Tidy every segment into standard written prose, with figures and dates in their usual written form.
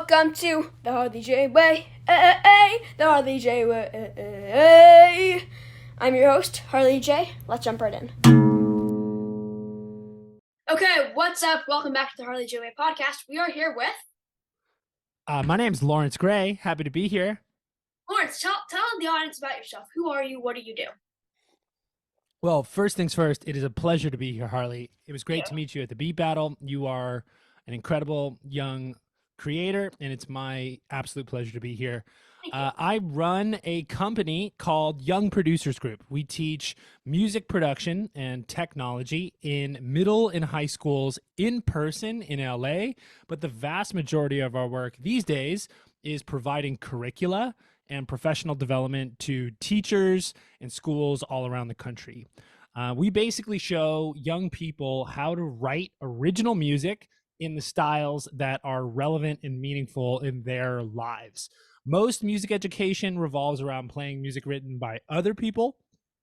Welcome to the HbyJ way, the HbyJ way. I'm your host, Harley J. Let's jump right in. Okay, what's up? Welcome back to the Harley J Way podcast. We are here with My name's Lawrence Gray. Happy to be here. Lawrence. Tell the audience about yourself. Who are you? What do you do? Well, first things first, it is a pleasure to be here, Harley. It was great Yeah. to meet you at the Beat Battle. You are an incredible young creator, and it's my absolute pleasure to be here. Thank you. I run a company called Young Producers Group. We teach music production and technology in middle and high schools in person in LA, but the vast majority of our work these days is providing curricula and professional development to teachers and schools all around the country. We basically show young people how to write original music in the styles that are relevant and meaningful in their lives. Most music education revolves around playing music written by other people.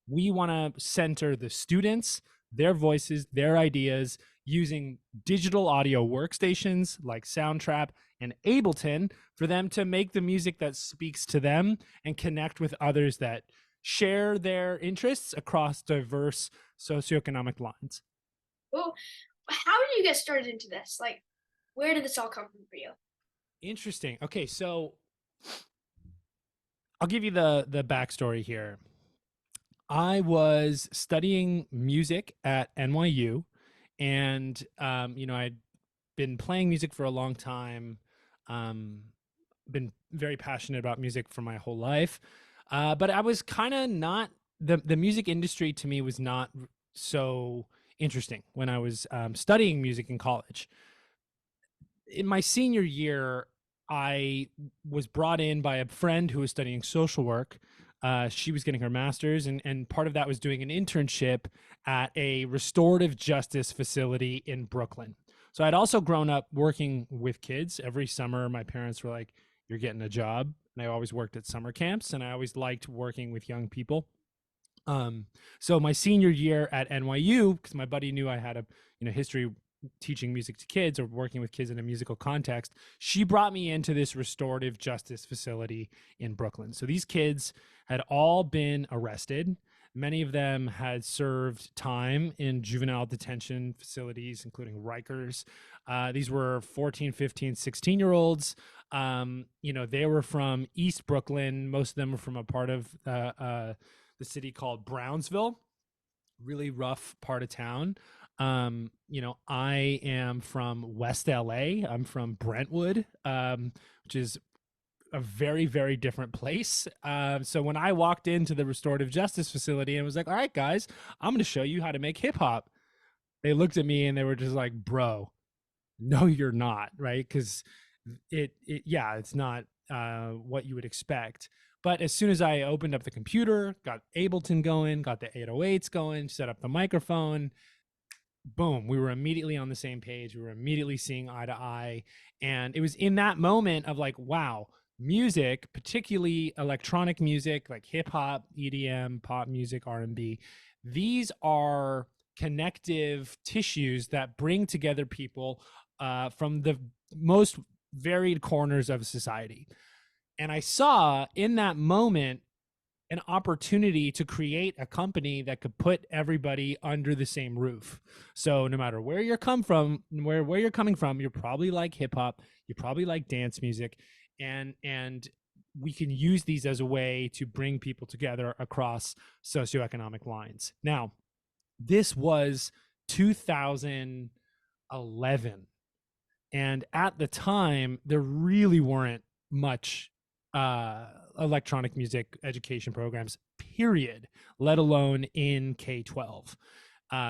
We want to center the students, their voices, their ideas using digital audio workstations like Soundtrap and Ableton for them to make the music that speaks to them and connect with others that share their interests across diverse socioeconomic lines. Well, how did you get started into this? Like, where did this all come from for you? Interesting. Okay, so I'll give you the backstory here. I was studying music at NYU, and I'd been playing music for a long time. Um, been very passionate about music for my whole life, but I was kind of not the music industry to me was not so interesting when I was studying music in college. In my senior year, I was brought in by a friend who was studying social work. She was getting her master's, and part of that was doing an internship at a restorative justice facility in Brooklyn. So I'd also grown up working with kids. Every summer, my parents were like, "You're getting a job." And I always worked at summer camps, and I always liked working with young people. So my senior year at NYU, because my buddy knew I had a history teaching music to kids or working with kids in a musical context, she brought me into this restorative justice facility in Brooklyn. So these kids had all been arrested. Many of them had served time in juvenile detention facilities, including Rikers. These were 14, 15, 16-year-olds. They were from East Brooklyn. Most of them were from a part of the city called Brownsville, really rough part of town. I am from West LA. I'm from Brentwood, which is a very, very different place. So when I walked into the restorative justice facility and was like, "All right, guys, I'm going to show you how to make hip hop," they looked at me and they were just like, "Bro, no, you're not," right? Because it's not what you would expect. But as soon as I opened up the computer, got Ableton going, got the 808s going, set up the microphone, boom, we were immediately on the same page. We were immediately seeing eye to eye. And it was in that moment of like, wow, music, particularly electronic music like hip hop, EDM, pop music, R&B, these are connective tissues that bring together people from the most varied corners of society. And I saw in that moment an opportunity to create a company that could put everybody under the same roof. So no matter where you're coming from, you're probably like hip hop, you probably like dance music, and we can use these as a way to bring people together across socioeconomic lines. Now, this was 2011. And at the time, there really weren't much electronic music education programs, period, let alone in K-12.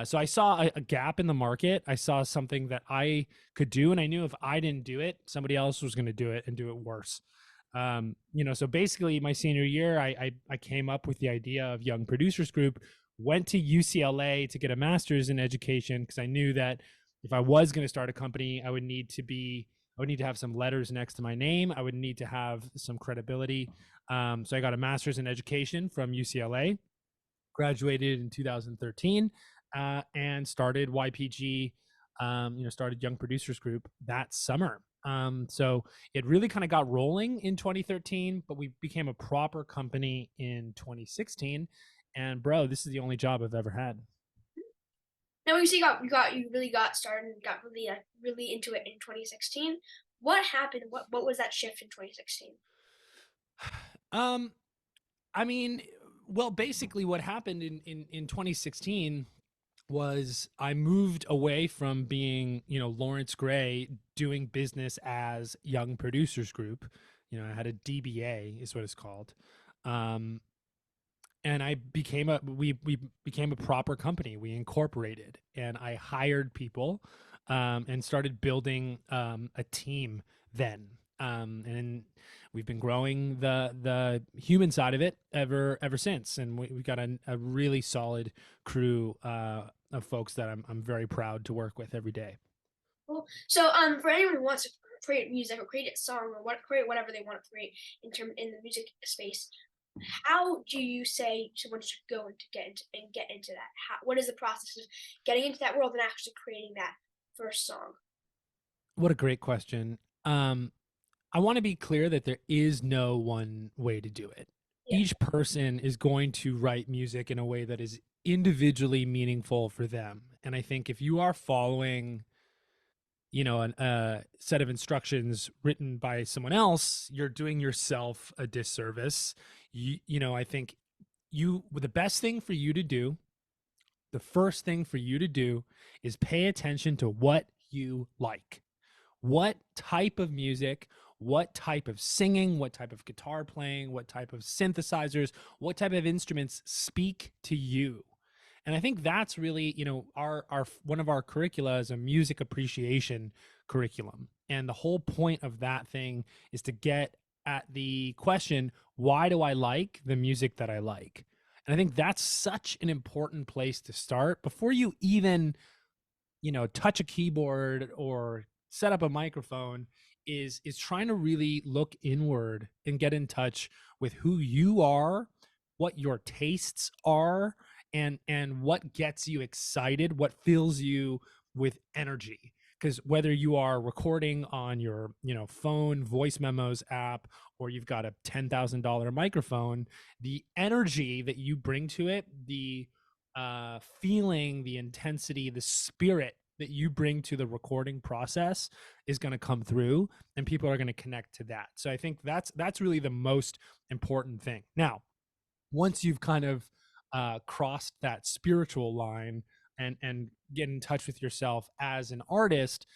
So I saw a gap in the market. I saw something that I could do, and I knew if I didn't do it, somebody else was going to do it and do it worse. So basically, my senior year, I came up with the idea of Young Producers Group, went to UCLA to get a master's in education because I knew that if I was going to start a company, I would need to have some letters next to my name. I would need to have some credibility. So I got a master's in education from UCLA, graduated in 2013, and started YPG, started Young Producers Group that summer. So it really kind of got rolling in 2013, but we became a proper company in 2016. And bro, this is the only job I've ever had. Now, when you say you really got started and got really really into it in 2016. What happened? What was that shift in 2016? Um, I mean, well, basically, what happened in 2016 was I moved away from being, Lawrence Gray doing business as Young Producers Group. I had a DBA, is what it's called. Um, and we became a proper company. We incorporated, and I hired people, and started building a team then. And we've been growing the human side of it ever since, and we got a really solid crew of folks that I'm very proud to work with every day. Cool. So, for anyone who wants to create music or create a song or create whatever they want to create in the music space, how do you say someone should go and to get into that? What is the process of getting into that world and actually creating that first song? What a great question. I want to be clear that there is no one way to do it. Yeah. Each person is going to write music in a way that is individually meaningful for them. And I think if you are following, a set of instructions written by someone else, you're doing yourself a disservice. I think the best thing for you to do, the first thing for you to do is pay attention to what you like. What type of music, what type of singing, what type of guitar playing, what type of synthesizers, what type of instruments speak to you. And I think that's really, our one of our curricula is a music appreciation curriculum. And the whole point of that thing is to get at the question, why do I like the music that I like? And I think that's such an important place to start before you even, touch a keyboard or set up a microphone. Is trying to really look inward and get in touch with who you are, what your tastes are, and what gets you excited, what fills you with energy. Because whether you are recording on your, phone voice memos app, or you've got a $10,000 microphone, the energy that you bring to it, the feeling, the intensity, the spirit that you bring to the recording process is going to come through, and people are going to connect to that. So I think that's really the most important thing. Now, once you've kind of crossed that spiritual line and get in touch with yourself as an artist,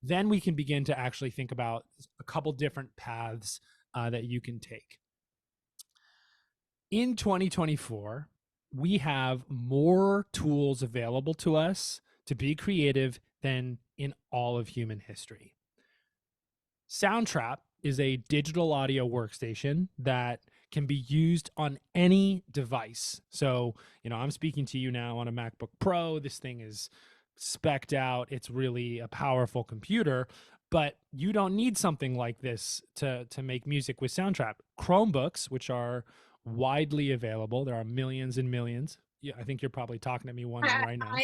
then we can begin to actually think about a couple different paths that you can take. In 2024, we have more tools available to us to be creative than in all of human history. Soundtrap is a digital audio workstation that can be used on any device. So, I'm speaking to you now on a MacBook Pro. This thing is specced out. It's really a powerful computer, but you don't need something like this to make music with Soundtrap. Chromebooks, which are widely available, there are millions and millions. Yeah, I think you're probably talking to me one right now.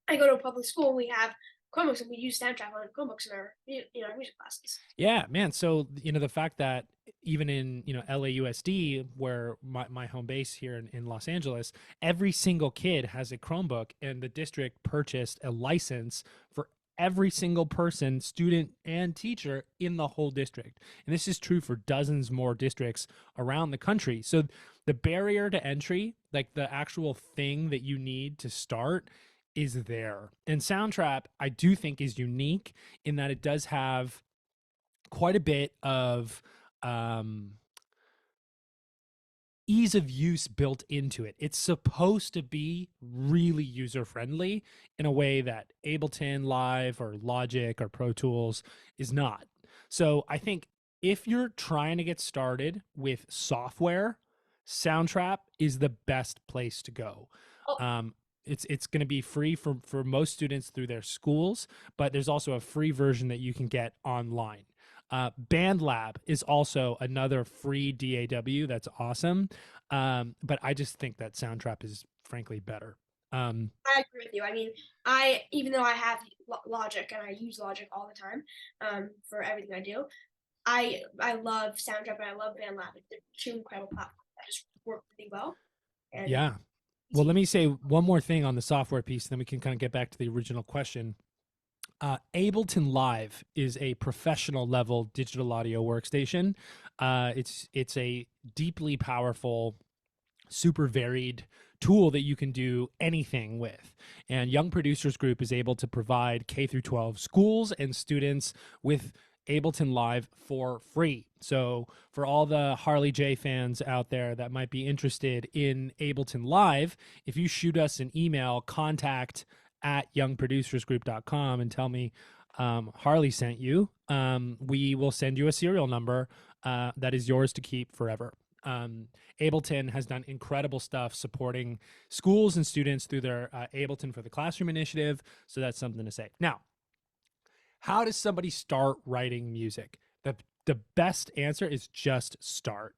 I go to a public school. We have Chromebooks, and we use Soundtrack on Chromebooks in our music classes. Yeah, man. So, the fact that even in, LAUSD, where my home base here in Los Angeles, every single kid has a Chromebook, and the district purchased a license for every single person, student and teacher in the whole district. And this is true for dozens more districts around the country. So the barrier to entry, like the actual thing that you need to start, is there. And Soundtrap, I do think, is unique in that it does have quite a bit of ease of use built into it. It's supposed to be really user friendly in a way that Ableton Live or Logic or Pro Tools is not. So I think if you're trying to get started with software, Soundtrap is the best place to go. Oh, It's going to be free for most students through their schools, but there's also a free version that you can get online. BandLab is also another free DAW that's awesome, but I just think that Soundtrap is frankly better. I agree with you. I mean, I even though I have Logic and I use Logic all the time for everything I do, I love Soundtrap and I love BandLab. They're two incredible platforms that just work really well and Yeah. Well, let easy. me say one more thing on the software piece, then we can kind of get back to the original question. Ableton Live is a professional level digital audio workstation. It's a deeply powerful, super varied tool that you can do anything with. And Young Producers Group is able to provide K through 12 schools and students with Ableton Live for free. So for all the HbyJ fans out there that might be interested in Ableton Live, if you shoot us an email, contact@youngproducersgroup.com, and tell me Harley sent you, we will send you a serial number that is yours to keep forever. Ableton has done incredible stuff supporting schools and students through their Ableton for the Classroom initiative. So that's something to say. Now, how does somebody start writing music? The best answer is just start.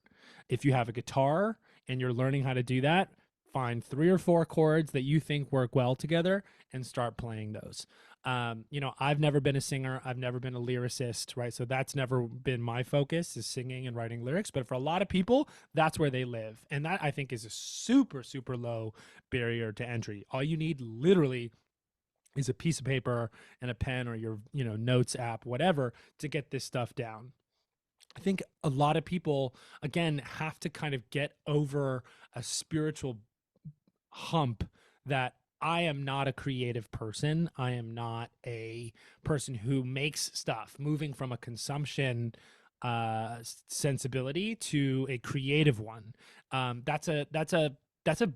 If you have a guitar and you're learning how to do that, find 3 or 4 chords that you think work well together and start playing those. I've never been a singer. I've never been a lyricist, right? So that's never been my focus, is singing and writing lyrics. But for a lot of people, that's where they live. And that, I think, is a super, super low barrier to entry. All you need literally is a piece of paper and a pen or your, notes app, whatever, to get this stuff down. I think a lot of people, again, have to kind of get over a spiritual hump that I am not a creative person. I am not a person who makes stuff. Moving from a consumption sensibility to a creative one, that's a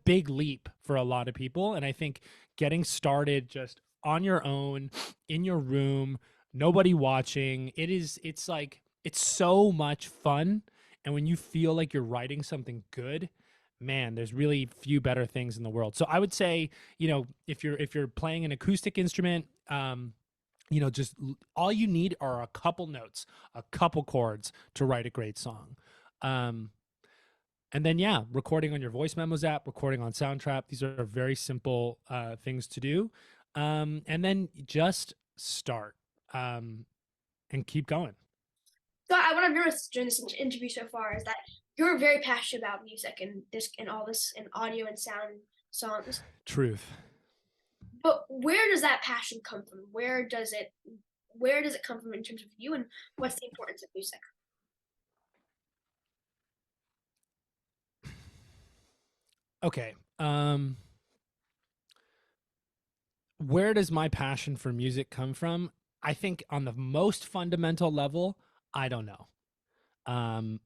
big leap for a lot of people. And I think getting started just on your own in your room, nobody watching, it's like it's so much fun. And when you feel like you're writing something good, man, there's really few better things in the world. So I would say, if you're playing an acoustic instrument, just all you need are a couple notes, a couple chords to write a great song. Um, and then, yeah, recording on your voice memos app, recording on Soundtrap. These are very simple things to do. And then just start and keep going. So what I've noticed during this interview so far is that you're very passionate about music and this and all this and audio and sound songs. Truth. But where does that passion come from? Where does it come from in terms of you and what's the importance of music? Okay. Where does my passion for music come from? I think on the most fundamental level, I don't know. Um,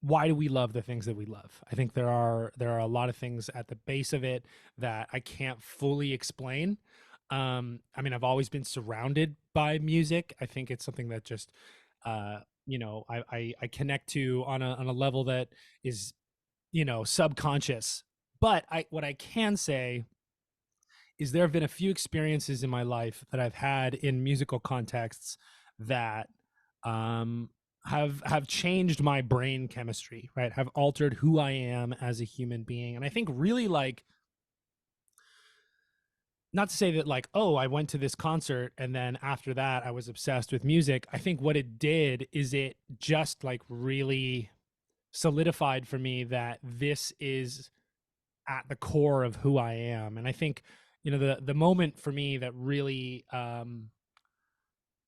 why do we love the things that we love? I think there are a lot of things at the base of it that I can't fully explain. I mean, I've always been surrounded by music. I think it's something that just I connect to on a level that is, subconscious. But what I can say is there have been a few experiences in my life that I've had in musical contexts that um, have changed my brain chemistry, right? Have altered who I am as a human being, and I think really like, not to say that like, oh, I went to this concert and then after that I was obsessed with music. I think what it did is it just like really solidified for me that this is at the core of who I am. And I think, the moment for me that really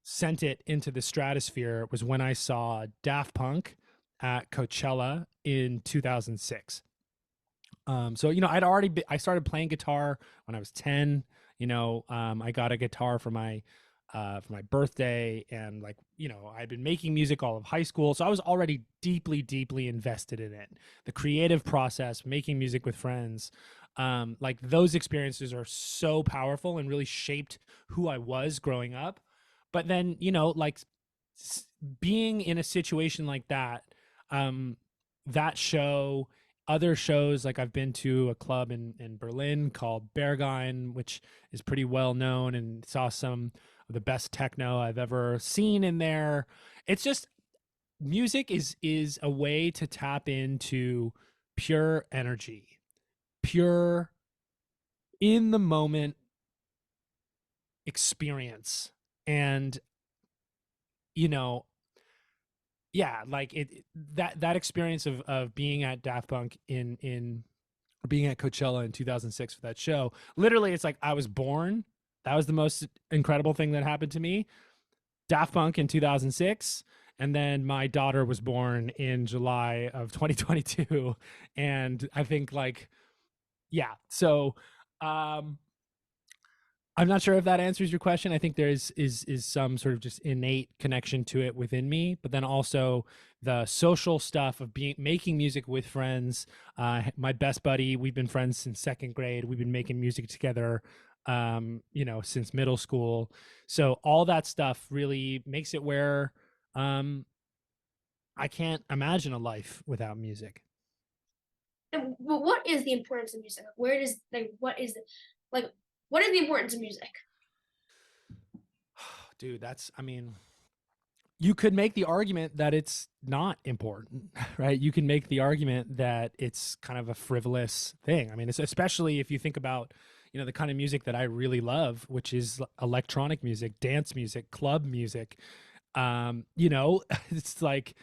sent it into the stratosphere was when I saw Daft Punk at Coachella in 2006. So I started playing guitar when I was 10. I got a guitar for my birthday, and like, I'd been making music all of high school, so I was already deeply, deeply invested in it. The creative process, making music with friends, like those experiences are so powerful and really shaped who I was growing up. But then, like being in a situation like that, that show, other shows, like I've been to a club in Berlin called Berghain, which is pretty well known, and saw some of the best techno I've ever seen in there. It's just music is a way to tap into pure energy, pure in the moment experience. And you know, yeah, like that experience of being at Daft Punk in being at Coachella in 2006 for that show. Literally, it's like I was born. That was the most incredible thing that happened to me. Daft Punk in 2006, and then my daughter was born in July of 2022, and I think like yeah. So um I'm not sure if that answers your question. I think there is some sort of just innate connection to it within me, but then also the social stuff of being making music with friends. My best buddy, we've been friends since second grade. We've been making music together, since middle school. So all that stuff really makes it where um, I can't imagine a life without music. And what is the importance of music? Where does like like what is the importance of music? Dude, I mean, you could make the argument that it's not important, right? You can make the argument that it's kind of a frivolous thing. I mean, it's especially if you think about, the kind of music that I really love, which is electronic music, dance music, club music. It's like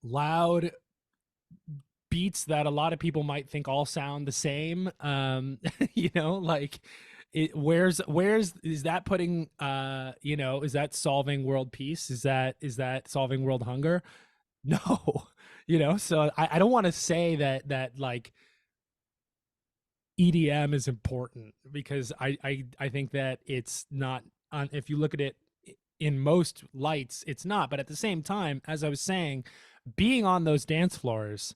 loud beats that a lot of people might think all sound the same. Like where's is that putting is that solving world peace? Is that solving world hunger? No. So I don't want to say that like EDM is important, because I think that it's not on, if you look at it in most lights, it's not. But at the same time, as I was saying, being on those dance floors,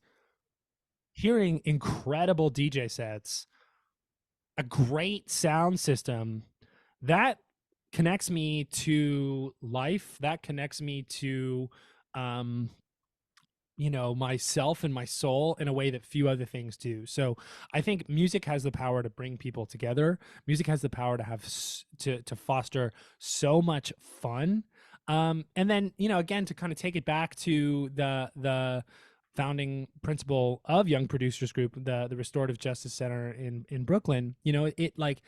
hearing incredible DJ sets, a great sound system, that connects me to life. That connects me to, um, myself and my soul in a way that few other things do. So I think music has the power to bring people together. Music has the power to to foster so much fun. And then, again, to kind of take it back to the founding principle of Young Producers Group, the Restorative Justice Center in Brooklyn, it like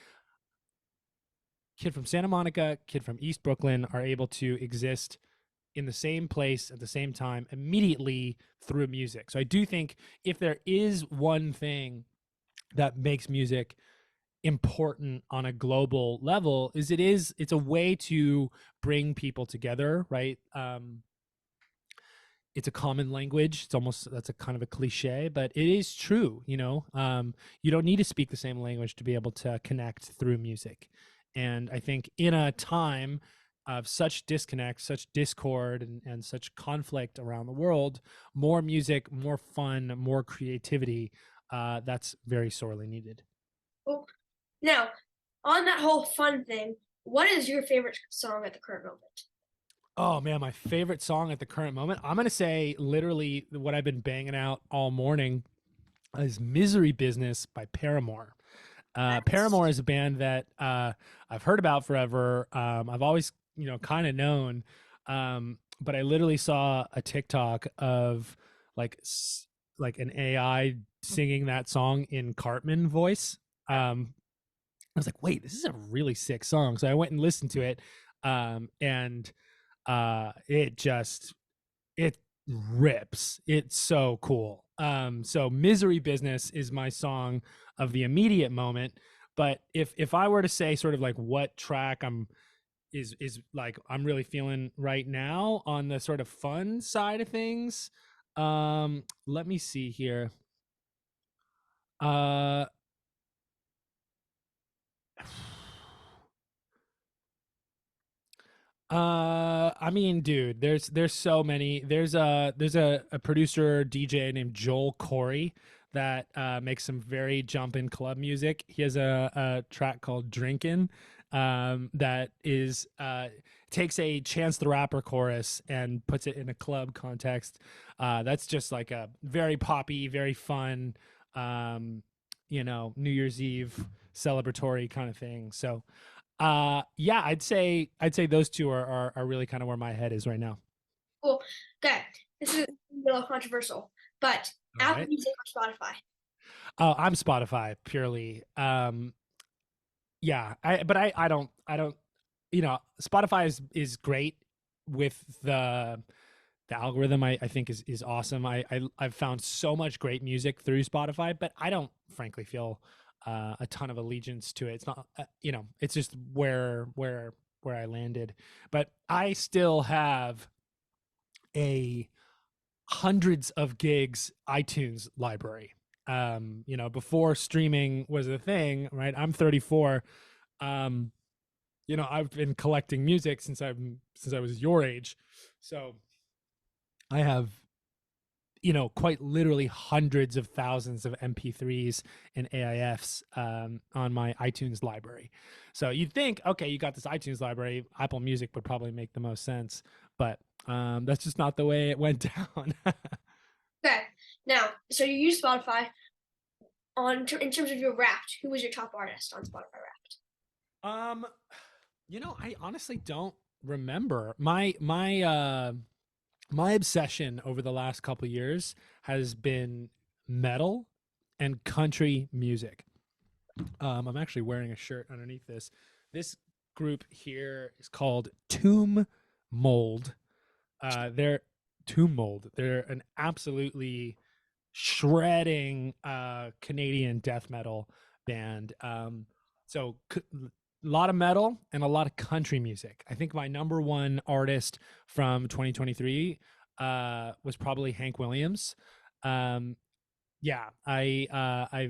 kid from Santa Monica, kid from East Brooklyn are able to exist in the same place at the same time immediately through music. So I do think if there is one thing that makes music important on a global level, it's a way to bring people together, right? It's a common language. It's almost, that's a kind of a cliche, but it is true. You don't need to speak the same language to be able to connect through music. And I think in a time of such disconnect, such discord, and such conflict around the world, more music, more fun, more creativity, that's very sorely needed. Well, now, on that whole fun thing, what is your favorite song at the current moment? Oh man, my favorite song at the current moment, I'm gonna say literally what I've been banging out all morning, is Misery Business by Paramore. Paramore That's is a band that I've heard about forever. I've always, kind of known, but I literally saw a TikTok of like like an AI singing that song in Cartman voice. I was like, wait, this is a really sick song. So I went and listened to it, and it rips. It's so cool. So Misery Business is my song of the immediate moment. But if I were to say sort of like what track is like I'm really feeling right now on the sort of fun side of things, let me see here. Uh I mean, dude, there's so many. There's a producer DJ named Joel Corey that makes some very jumpin' club music. He has a track called Drinkin', that is takes a Chance the Rapper chorus and puts it in a club context. That's just like a very poppy, very fun, New Year's Eve celebratory kind of thing. So yeah, I'd say those two are really kind of where my head is right now. cool. Okay, this is a little controversial, but All Apple right. Music or Spotify? Oh, I'm Spotify purely. Yeah, I don't, Spotify is great with the algorithm. I think is awesome. I've found so much great music through Spotify, but I don't frankly feel a ton of allegiance to it. It's not, it's just where I landed. But I still have a hundreds of gigs iTunes library. Before streaming was a thing, right? I'm 34. Um, I've been collecting music since I was your age. So I have, quite literally hundreds of thousands of MP3s and AIFs on my iTunes library. So you'd think, okay, you got this iTunes library, Apple Music would probably make the most sense, but that's just not the way it went down. Okay, now so you use Spotify in terms of your Wrapped. Who was your top artist on Spotify Wrapped? um, I honestly don't remember. My obsession over the last couple years has been metal and country music. I'm actually wearing a shirt underneath this. This group here is called Tomb Mold. They're Tomb Mold. They're an absolutely shredding Canadian death metal band. A lot of metal and a lot of country music. I think my number one artist from 2023 was probably Hank Williams. Um, yeah, I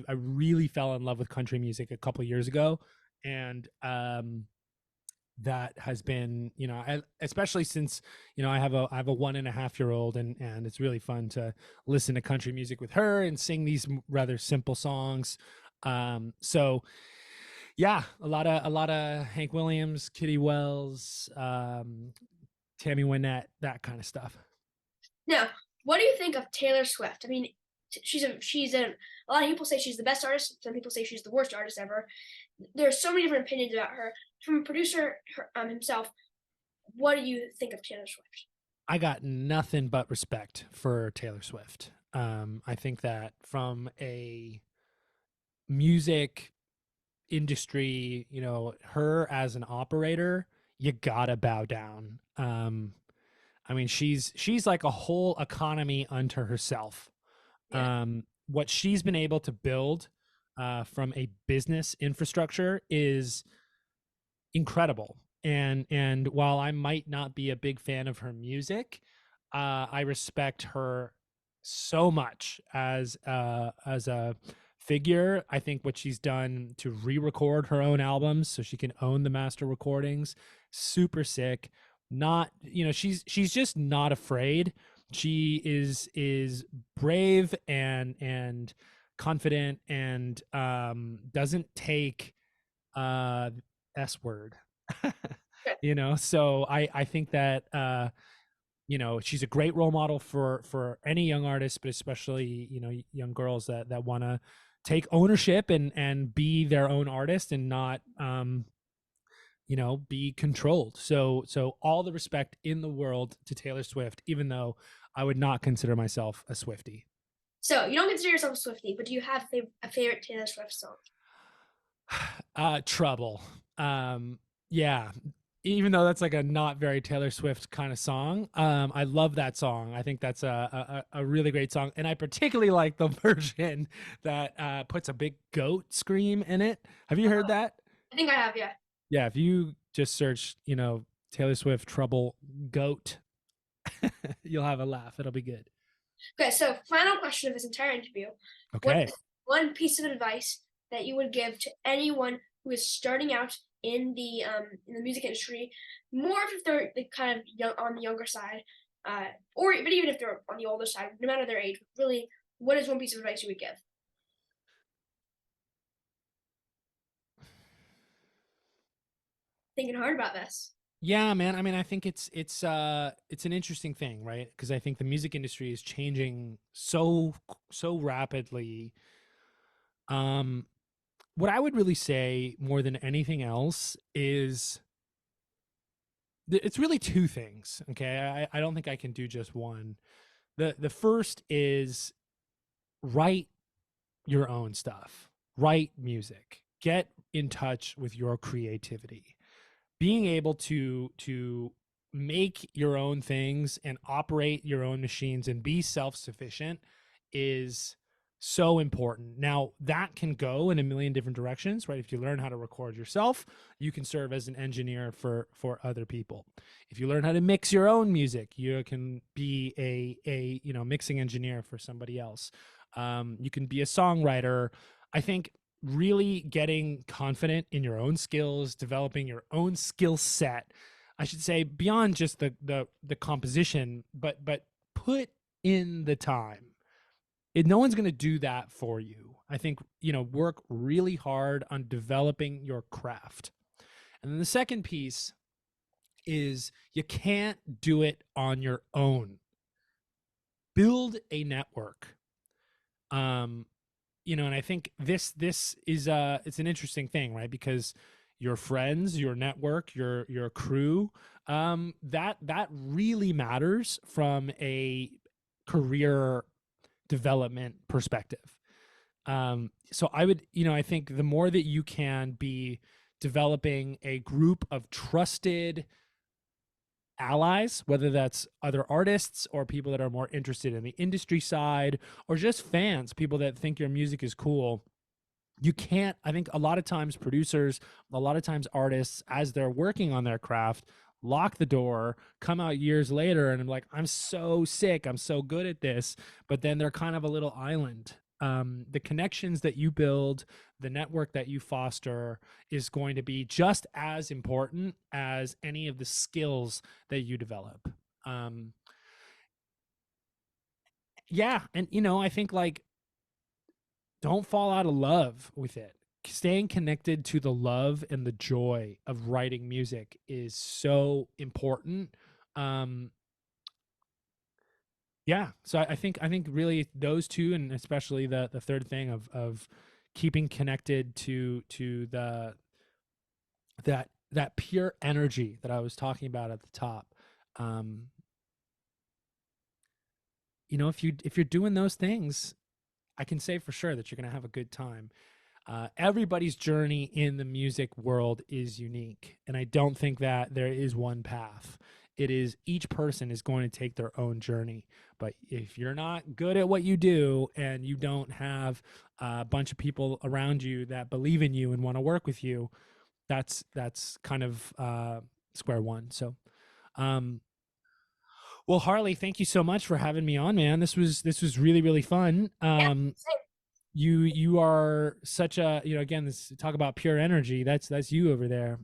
really fell in love with country music a couple years ago, and that has been, especially since, I have a 1.5 year old, and it's really fun to listen to country music with her and sing these rather simple songs. So yeah, a lot of Hank Williams, Kitty Wells, Tammy Wynette, that kind of stuff. Now, what do you think of Taylor Swift? I mean, a lot of people say she's the best artist. Some people say she's the worst artist ever. There's so many different opinions about her. From a producer himself, what do you think of Taylor Swift? I got nothing but respect for Taylor Swift. I think that from a music industry, her as an operator, you gotta bow down. I mean, she's like a whole economy unto herself. Yeah. What she's been able to build from a business infrastructure is incredible. And while I might not be a big fan of her music, I respect her so much as a figure. I think what she's done to re-record her own albums so she can own the master recordings, super sick. Not, she's just not afraid. She is brave and confident, and doesn't take uh S word. So I think that she's a great role model for any young artist, but especially, young girls that want to take ownership and be their own artist and not be controlled. So all the respect in the world to Taylor Swift, even though I would not consider myself a Swiftie. So you don't consider yourself a Swiftie, but do you have a favorite Taylor Swift song? Trouble. Yeah, even though that's like a not very Taylor Swift kind of song, I love that song. I think that's a really great song, and I particularly like the version that puts a big goat scream in it. Have you heard that? I think I have, yeah. Yeah, if you just search, Taylor Swift Trouble Goat, you'll have a laugh. It'll be good. Okay, so final question of this entire interview. What Okay. is one piece of advice that you would give to anyone who is starting out in the music industry, more if they're like, kind of young, on the younger side, but even if they're on the older side, no matter their age, really, what is one piece of advice you would give? Thinking hard about this. Yeah, man. I mean, I think it's an interesting thing, right? Because I think the music industry is changing so rapidly. Um, what I would really say more than anything else is it's really two things. Okay, I don't think I can do just one. The first is write your own stuff, write music, get in touch with your creativity. Being able to make your own things and operate your own machines and be self-sufficient is so important. Now, that can go in a million different directions, right? If you learn how to record yourself, you can serve as an engineer for other people. If you learn how to mix your own music, you can be a mixing engineer for somebody else. You can be a songwriter. I think really getting confident in your own skills, developing your own skill set, I should say, beyond just the composition, but put in the time. No one's going to do that for you. I think, work really hard on developing your craft. And then the second piece is you can't do it on your own. Build a network. And I think this is it's an interesting thing, right? Because your friends, your network, your crew, that really matters from a career development perspective. So I would, I think the more that you can be developing a group of trusted allies, whether that's other artists or people that are more interested in the industry side, or just fans, people that think your music is cool. You can't, I think a lot of times producers, a lot of times artists, as they're working on their craft, lock the door, come out years later, and I'm like, I'm so sick, I'm so good at this, but then they're kind of a little island. The connections that you build, the network that you foster is going to be just as important as any of the skills that you develop. Yeah, and I think like don't fall out of love with it. Staying connected to the love and the joy of writing music is so important. Um, yeah, so I think really those two, and especially the third thing of keeping connected to that pure energy that I was talking about at the top. Um, if you're doing those things, I can say for sure that you're going to have a good time. Everybody's journey in the music world is unique, and I don't think that there is one path. It is each person is going to take their own journey. But if you're not good at what you do and you don't have a bunch of people around you that believe in you and want to work with you, that's kind of square one. So, um, well, Harley, thank you so much for having me on, man. This was really really fun. Yeah, same. You are such a, again, this talk about pure energy, that's you over there.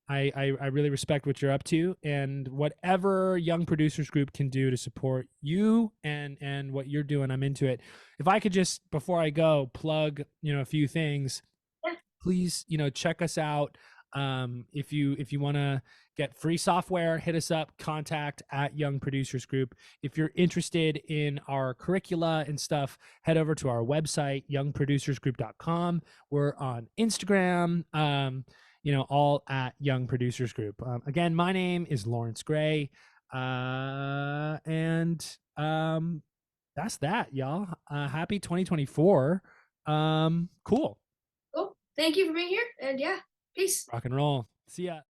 I really respect what you're up to, and whatever Young Producers Group can do to support you and what you're doing, I'm into it. If I could just, before I go, plug a few things, Yeah. please, check us out. If you want to get free software, hit us up, contact at Young Producers Group. If you're interested in our curricula and stuff, head over to our website, youngproducersgroup.com. We're on Instagram, all at Young Producers Group. Again, my name is Lawrence Gray. And that's that, y'all. Happy 2024. Cool. Cool. Thank you for being here, and yeah, peace. Rock and roll. See ya.